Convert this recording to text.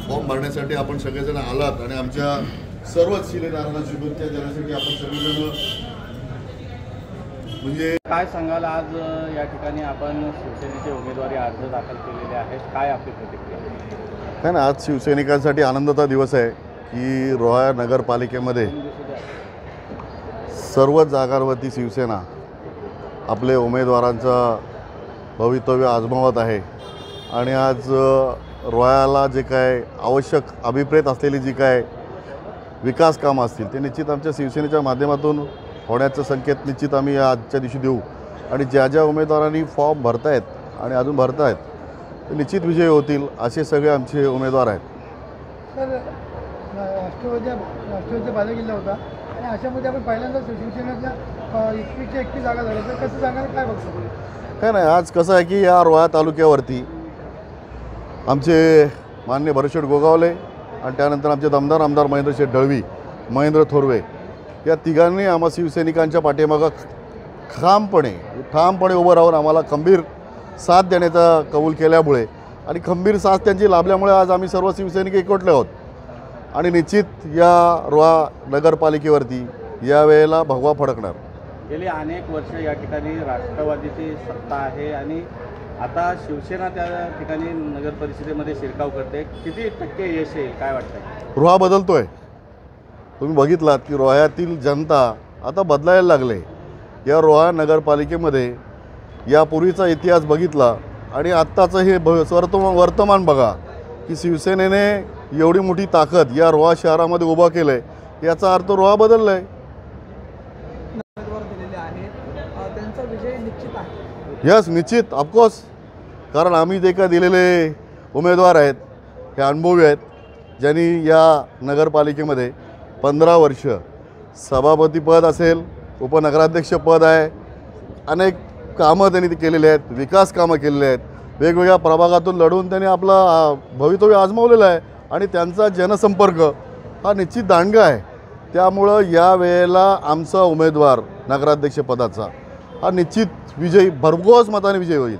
Form भरण्यासाठी आपण सगळेजण आलात आणि आमच्या सर्वच शिलेदारांना शुभेच्छा देण्यासाठी आपण सगळेजण म्हणजे काय सांगाल, आज या ठिकाणी आपण शिवसेनेचे उमेदवारी अर्ज दाखल केलेले आहेत, काय आपली प्रतिक्रिया? काय ना, आज शिवसैनिकांसाठी आनंदाचा दिवस आहे की रोहा नगरपालिकेमध्ये सर्व जागांवरती शिवसेना आपले उमेदवारांचं भवितव्य आजमावत आहे आणि आज रोह्याला जे काय आवश्यक अभिप्रेत असलेली जी काय विकास कामं असतील ते निश्चित आमच्या शिवसेनेच्या माध्यमातून होण्याचा संकेत निश्चित आम्ही आजच्या दिवशी देऊ आणि ज्या ज्या उमेदवारांनी फॉर्म भरतायत आणि अजून भरतायत ते निश्चित विजयी होतील असे सगळे आमचे उमेदवार आहेत. तर राष्ट्रवादीचा बालेकिल्ला होता आणि अशामध्ये आपण पहिल्यांदा शिवसेनेच्या 21 जागा झाल्या, तर कसं सांगाल, काय बघतो? काय नाही, आज कसं आहे की या रोहा तालुक्यावरती आमचे माननीय भरतशेठ गोगावले आणि त्यानंतर आमचे दमदार आमदार महेंद्रशेठ दळवी, महेंद्र थोरवे या तिघांनी आम्हा शिवसैनिकांच्या पाठीमागं ठामपणे उभं राहून आम्हाला खंबीर साथ देण्याचा कबूल केल्यामुळे आणि खंबीर साथ त्यांची लाभल्यामुळे आज आम्ही सर्व शिवसैनिक एकवटले आहोत आणि निश्चित या रोहा नगरपालिकेवरती यावेळेला भगवा फडकणार. गेली अनेक वर्ष या ठिकाणी राष्ट्रवादीची सत्ता आहे आणि आता शिवसेना त्या ठिकाणी नगर परिषदेमध्ये शिरकाव करते, किती टक्के यश येईल, काय वाटतं? रोहा बदलतोय. तुम्ही बघितलात की रोह्यातील जनता आता बदलायला लागले. या रोहा नगरपालिकेमध्ये यापूर्वीचा इतिहास बघितला आणि आत्ताचं हे वर्तमान बघा की शिवसेनेने एवढी मोठी ताकद या रोहा शहरामध्ये उभा केलं आहे, याचा अर्थ रोहा बदलला आहे. त्यांचा विजय निश्चित आहे. यस, निश्चित, ऑफकोर्स. कारण आम्ही जे काय दिलेले उमेदवार आहेत हे अनुभवी आहेत, ज्यांनी या नगरपालिकेमध्ये 15 वर्ष सभापतीपद असेल, उपनगराध्यक्षपद आहे, अनेक कामं त्यांनी केलेली आहेत, विकास कामं केलेली आहेत, वेगवेगळ्या प्रभागातून लढून त्यांनी आपला भवितव्य आजमावलेलं आहे आणि त्यांचा जनसंपर्क हा निश्चित दांडगा आहे. त्यामुळं या वेळेला आमचा उमेदवार नगराध्यक्षपदाचा हा निश्चित विजयी, भरघोस मताने विजयी होईल.